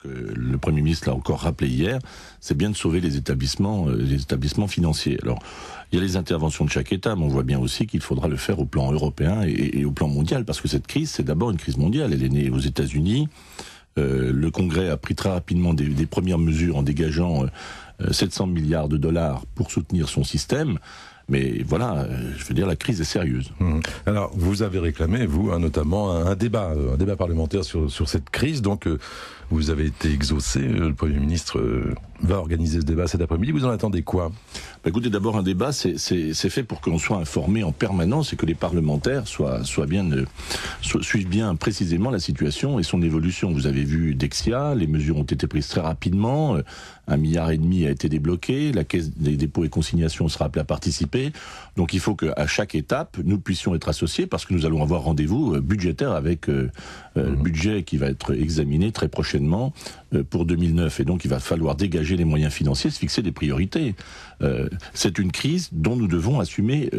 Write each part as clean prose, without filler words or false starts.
que le Premier ministre l'a encore rappelé hier, c'est bien de sauver les établissements financiers. Alors, il y a les interventions de chaque État, mais on voit bien aussi qu'il faudra le faire au plan européen et au plan mondial, parce que cette crise, c'est d'abord une crise mondiale. Elle est née aux États-Unis. Le Congrès a pris très rapidement des premières mesures en dégageant 700 milliards de dollars pour soutenir son système. Mais voilà, je veux dire, la crise est sérieuse. Alors, vous avez réclamé, vous, notamment un débat parlementaire sur cette crise. Donc, vous avez été exaucé. Le Premier ministre va organiser ce débat cet après-midi. Vous en attendez quoi ? Écoutez, d'abord, un débat, c'est fait pour qu'on soit informé en permanence et que les parlementaires suivent bien précisément la situation et son évolution. Vous avez vu Dexia, les mesures ont été prises très rapidement. 1,5 milliard a été débloqué. La Caisse des dépôts et consignations sera appelée à participer. Donc, il faut qu'à chaque étape, nous puissions être associés parce que nous allons avoir rendez-vous budgétaire avec le budget qui va être examiné très prochainement pour 2009. Et donc, il va falloir dégager les moyens financiers, se fixer des priorités. C'est une crise dont nous devons assumer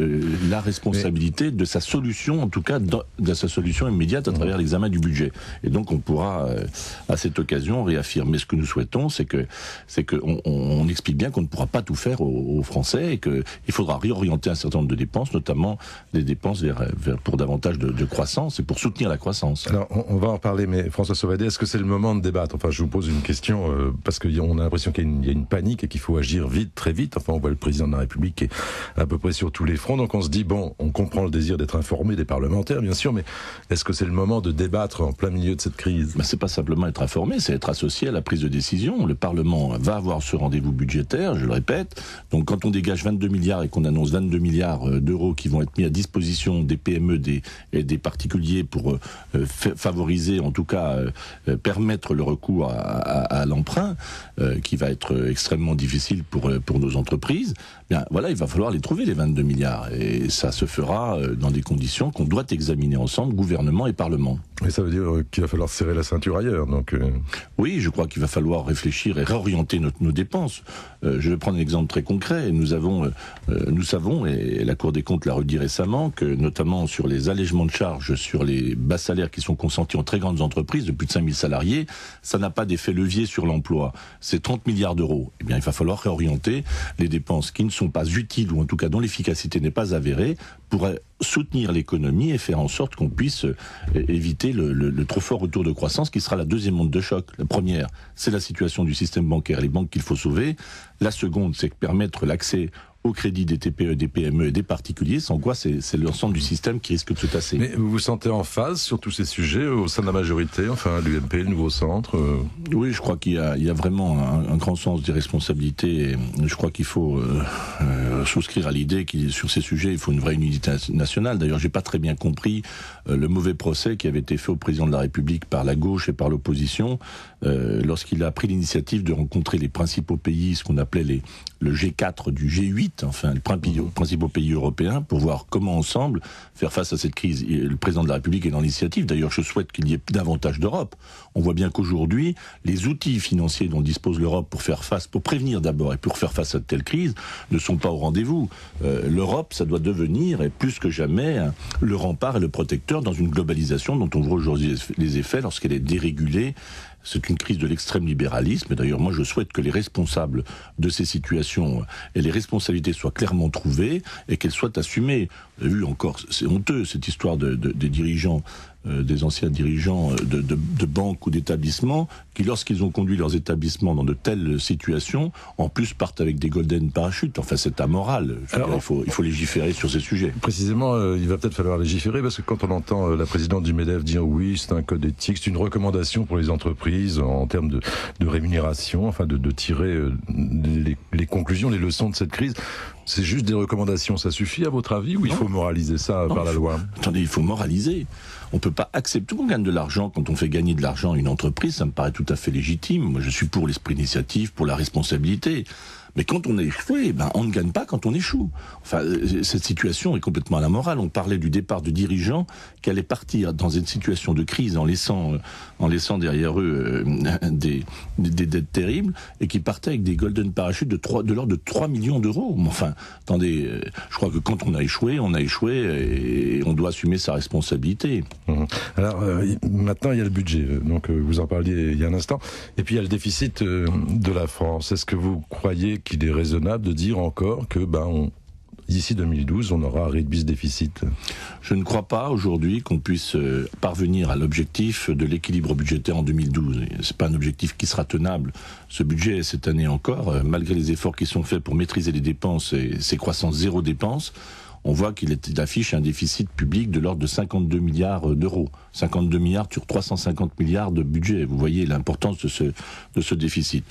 la responsabilité de sa solution, en tout cas de sa solution immédiate à travers l'examen du budget. Et donc on pourra à cette occasion réaffirmer ce que nous souhaitons, c'est que on explique bien qu'on ne pourra pas tout faire aux Français et qu'il faudra réorienter un certain nombre de dépenses, notamment des dépenses pour davantage de croissance et pour soutenir la croissance. Alors on va en parler, mais François Sauvadet, est-ce que c'est le moment de débattre ? Enfin, je vous pose une question parce qu'on a l'impression qu'il y a une panique et qu'il faut agir vite, très vite. Enfin, on voit le président de la République qui est à peu près sur tous les fronts, donc on se dit, bon, on comprend le désir d'être informé des parlementaires, bien sûr, mais est-ce que c'est le moment de débattre en plein milieu de cette crise ? C'est pas simplement être informé, c'est être associé à la prise de décision. Le Parlement va avoir ce rendez-vous budgétaire, je le répète. Donc quand on dégage 22 milliards et qu'on annonce 22 milliards d'euros qui vont être mis à disposition des PME et des particuliers pour favoriser, en tout cas permettre le recours à l'emprunt, qui va être extrêmement difficile pour nos entreprises, bien voilà, il va falloir les trouver, les 22 milliards. Et ça se fera dans des conditions qu'on doit examiner ensemble, gouvernement et Parlement. Et ça veut dire qu'il va falloir serrer la ceinture ailleurs, donc... Oui, je crois qu'il va falloir réfléchir et réorienter nos dépenses. Je vais prendre un exemple très concret. Nous savons, et la Cour des comptes l'a redit récemment, que notamment sur les allègements de charges, sur les bas salaires qui sont consentis en très grandes entreprises de plus de 5000 salariés, ça n'a pas d'effet levier sur l'emploi. C'est 30 milliards d'euros. Eh bien, il va falloir réorienter les dépenses qui ne sont pas utiles, ou en tout cas dont l'efficacité n'est pas avérée, pour soutenir l'économie et faire en sorte qu'on puisse éviter le trop fort retour de croissance qui sera la deuxième onde de choc. La première, c'est la situation du système bancaire, les banques qu'il faut sauver. La seconde, c'est permettre l'accès au crédit des TPE, des PME et des particuliers, sans quoi c'est l'ensemble du système qui risque de se tasser. Mais vous vous sentez en phase sur tous ces sujets au sein de la majorité, enfin l'UMP, le nouveau centre Oui, je crois qu'il y a vraiment un grand sens des responsabilités. Je crois qu'il faut souscrire à l'idée qu'il sur ces sujets, il faut une vraie unité nationale. D'ailleurs, j'ai pas très bien compris le mauvais procès qui avait été fait au président de la République par la gauche et par l'opposition lorsqu'il a pris l'initiative de rencontrer les principaux pays, ce qu'on appelait le G4 du G8, enfin les principaux pays européens, pour voir comment ensemble faire face à cette crise. Et le président de la République est dans l'initiative. D'ailleurs, je souhaite qu'il y ait davantage d'Europe. On voit bien qu'aujourd'hui, les outils financiers dont dispose l'Europe pour prévenir d'abord et pour faire face à de telles crises, ne sont pas au rendez-vous. L'Europe, ça doit devenir, et plus que jamais, le rempart et le protecteur dans une globalisation dont on voit aujourd'hui les effets lorsqu'elle est dérégulée. C'est une crise de l'extrême libéralisme. Et d'ailleurs, moi, je souhaite que les responsables de ces situations et les responsabilités soient clairement trouvées et qu'elles soient assumées. Vous avez vu encore, c'est honteux, cette histoire des dirigeants, des anciens dirigeants de banques ou d'établissements qui, lorsqu'ils ont conduit leurs établissements dans de telles situations, en plus partent avec des golden parachutes. Enfin, c'est amoral. Il faut légiférer sur ces sujets. Précisément, il va peut-être falloir légiférer parce que quand on entend la présidente du MEDEF dire oui, c'est un code éthique, c'est une recommandation pour les entreprises en termes de rémunération, enfin de tirer les conclusions, les leçons de cette crise. C'est juste des recommandations, ça suffit à votre avis ou il faut moraliser ça par la loi ? Attendez, il faut moraliser. On peut pas accepter qu'on gagne de l'argent quand on fait gagner de l'argent à une entreprise, ça me paraît tout à fait légitime. Moi, je suis pour l'esprit d'initiative, pour la responsabilité. Mais quand on a échoué, on ne gagne pas quand on échoue. Enfin, cette situation est complètement à la morale. On parlait du départ de dirigeants qui allaient partir dans une situation de crise en laissant derrière eux des dettes terribles, et qui partaient avec des golden parachutes de l'ordre de 3 millions d'euros. Enfin, attendez, je crois que quand on a échoué et on doit assumer sa responsabilité. Alors, maintenant, il y a le budget. Donc, vous en parliez il y a un instant. Et puis, il y a le déficit de la France. Est-ce que vous croyez qu'il est raisonnable de dire encore que, d'ici 2012, on aura réduit ce déficit? Je ne crois pas aujourd'hui qu'on puisse parvenir à l'objectif de l'équilibre budgétaire en 2012. C'est pas un objectif qui sera tenable. Ce budget, cette année encore, malgré les efforts qui sont faits pour maîtriser les dépenses et ses croissances zéro dépenses, on voit qu'il affiche un déficit public de l'ordre de 52 milliards d'euros. 52 milliards sur 350 milliards de budget. Vous voyez l'importance de ce déficit.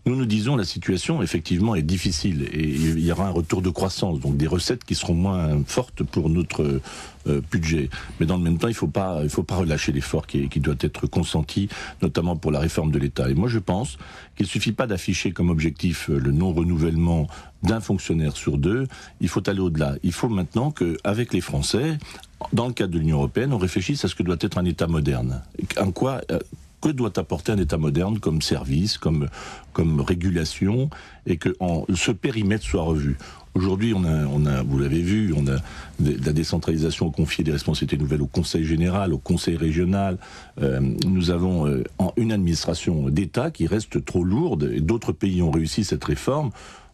Nous disons la situation effectivement est difficile et il y aura un retour de croissance, donc des recettes qui seront moins fortes pour notre budget. Mais dans le même temps, il faut pas relâcher l'effort qui doit être consenti, notamment pour la réforme de l'État. Et moi, je pense qu'il suffit pas d'afficher comme objectif le non-renouvellement d'un fonctionnaire sur 2. Il faut aller au-delà. Il faut maintenant qu'avec les Français, dans le cadre de l'Union européenne, on réfléchisse à ce que doit être un État moderne. Que doit apporter un État moderne comme service, comme régulation, et que ce périmètre soit revu. Aujourd'hui, on a, vous l'avez vu, on a de la décentralisation, confier des responsabilités nouvelles au Conseil général, au Conseil régional. Nous avons une administration d'État qui reste trop lourde, et d'autres pays ont réussi cette réforme.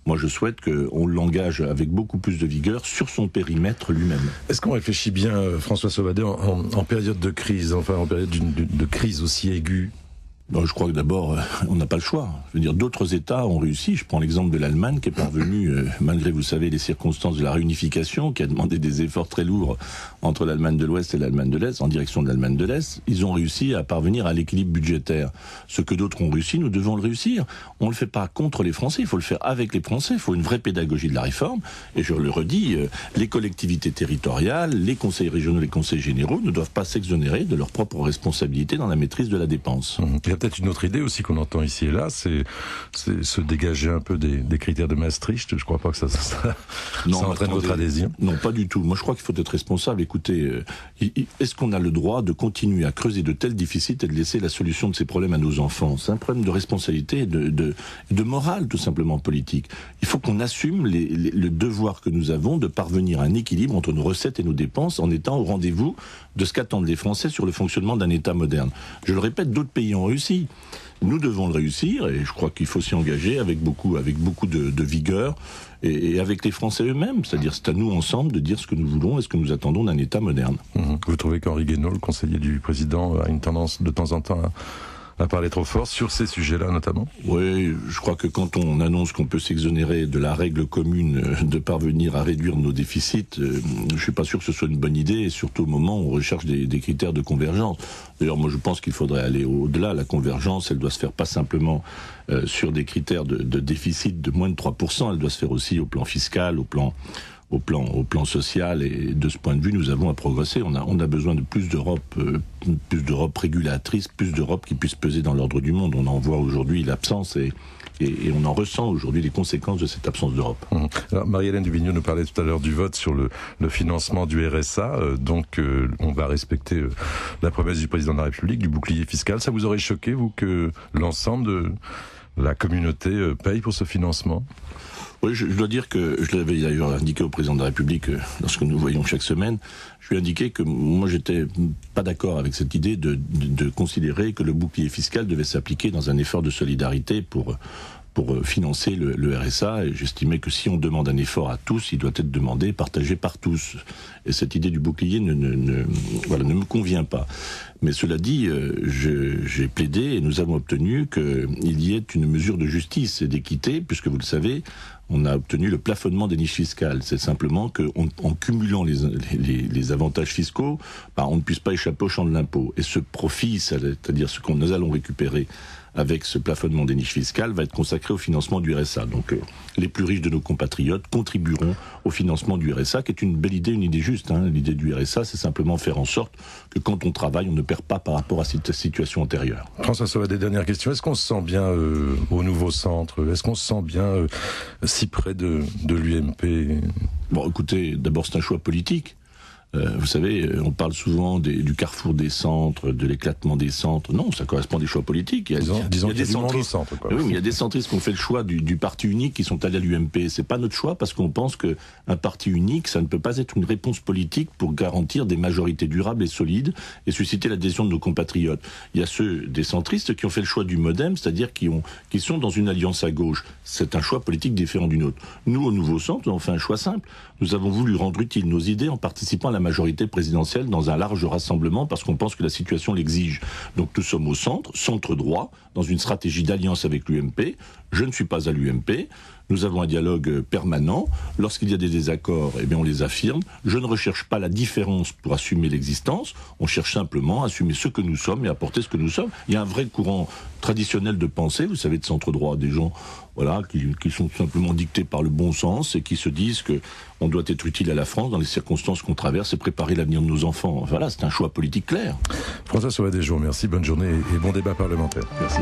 Moi, je souhaite qu'on l'engage avec beaucoup plus de vigueur sur son périmètre lui-même. Est-ce qu'on réfléchit bien, François Sauvadet, en période de crise, enfin en période de crise aussi aiguë? Je crois que d'abord, on n'a pas le choix. Je veux dire, d'autres États ont réussi. Je prends l'exemple de l'Allemagne qui est parvenue, malgré, vous savez, les circonstances de la réunification, qui a demandé des efforts très lourds entre l'Allemagne de l'Ouest et l'Allemagne de l'Est, en direction de l'Allemagne de l'Est. Ils ont réussi à parvenir à l'équilibre budgétaire. Ce que d'autres ont réussi, nous devons le réussir. On ne le fait pas contre les Français, il faut le faire avec les Français. Il faut une vraie pédagogie de la réforme. Et je le redis, les collectivités territoriales, les conseils régionaux, les conseils généraux ne doivent pas s'exonérer de leurs propres responsabilités dans la maîtrise de la dépense. Il y a peut-être une autre idée aussi qu'on entend ici et là, c'est se dégager un peu des critères de Maastricht. Je crois pas que ça entraîne votre adhésion. Non, pas du tout. Moi, je crois qu'il faut être responsable. Écoutez, est-ce qu'on a le droit de continuer à creuser de tels déficits et de laisser la solution de ces problèmes à nos enfants? C'est un problème de responsabilité, de morale, tout simplement, politique. Il faut qu'on assume le devoir que nous avons de parvenir à un équilibre entre nos recettes et nos dépenses en étant au rendez-vous de ce qu'attendent les Français sur le fonctionnement d'un État moderne. Je le répète, d'autres pays ont réussi. Nous devons le réussir et je crois qu'il faut s'y engager avec beaucoup de vigueur et avec les Français eux-mêmes. C'est-à-dire, c'est à nous ensemble de dire ce que nous voulons et ce que nous attendons d'un État moderne. Vous trouvez qu'Henri Guénaud, le conseiller du président, a une tendance de temps en temps à parler trop fort sur ces sujets-là notamment? Oui, je crois que quand on annonce qu'on peut s'exonérer de la règle commune de parvenir à réduire nos déficits, je suis pas sûr que ce soit une bonne idée, et surtout au moment où on recherche des critères de convergence. D'ailleurs, moi je pense qu'il faudrait aller au-delà. La convergence, elle doit se faire pas simplement sur des critères de déficit de moins de 3%, elle doit se faire aussi au plan fiscal, au plan social, et de ce point de vue, nous avons à progresser. On a besoin de plus d'Europe régulatrice, plus d'Europe qui puisse peser dans l'ordre du monde. On en voit aujourd'hui l'absence et on en ressent aujourd'hui les conséquences de cette absence d'Europe. Alors, Marie-Hélène Duvigneau nous parlait tout à l'heure du vote sur le financement du RSA. Donc, on va respecter la promesse du président de la République, du bouclier fiscal. Ça vous aurait choqué, vous, que l'ensemble de la communauté paye pour ce financement? Oui, je dois dire que je l'avais d'ailleurs indiqué au président de la République lorsque nous voyons chaque semaine. Je lui ai indiqué que moi j'étais pas d'accord avec cette idée de considérer que le bouclier fiscal devait s'appliquer dans un effort de solidarité pour financer le RSA, et j'estimais que si on demande un effort à tous, il doit être demandé, partagé par tous. Et cette idée du bouclier ne me convient pas. Mais cela dit, j'ai plaidé et nous avons obtenu qu'il y ait une mesure de justice et d'équité, puisque vous le savez, on a obtenu le plafonnement des niches fiscales. C'est simplement qu'en cumulant les avantages fiscaux, on ne puisse pas échapper au champ de l'impôt. Et ce profit, c'est-à-dire ce que nous allons récupérer avec ce plafonnement des niches fiscales, va être consacré au financement du RSA. Donc les plus riches de nos compatriotes contribueront au financement du RSA, qui est une belle idée, une idée juste. L'idée du RSA, c'est simplement faire en sorte que quand on travaille, on ne perd pas par rapport à cette situation antérieure. François Sauvadet, dernière question. Est-ce qu'on se sent bien au nouveau centre? Est-ce qu'on se sent bien si près de l'UMP? Bon, écoutez, d'abord c'est un choix politique. Vous savez, on parle souvent du carrefour des centres, de l'éclatement des centres. Non, ça correspond à des choix politiques. Disons qu'il y a des centristes. Oui, mais il y a des centristes qui ont fait le choix du parti unique, qui sont allés à l'UMP. C'est pas notre choix, parce qu'on pense qu'un parti unique, ça ne peut pas être une réponse politique pour garantir des majorités durables et solides et susciter l'adhésion de nos compatriotes. Il y a ceux des centristes qui ont fait le choix du MoDem, c'est-à-dire qui sont dans une alliance à gauche. C'est un choix politique différent du nôtre. Nous, au Nouveau Centre, nous avons fait un choix simple. Nous avons voulu rendre utiles nos idées en participant à la majorité présidentielle dans un large rassemblement parce qu'on pense que la situation l'exige. Donc nous sommes au centre droit, dans une stratégie d'alliance avec l'UMP. Je ne suis pas à l'UMP. Nous avons un dialogue permanent. Lorsqu'il y a des désaccords, on les affirme. Je ne recherche pas la différence pour assumer l'existence. On cherche simplement à assumer ce que nous sommes et à porter ce que nous sommes. Il y a un vrai courant traditionnel de pensée, vous savez, de centre droit, des gens qui sont simplement dictés par le bon sens et qui se disent qu'on doit être utile à la France dans les circonstances qu'on traverse et préparer l'avenir de nos enfants. Voilà, c'est un choix politique clair. François Sauvadet, merci, bonne journée et bon débat parlementaire. Merci.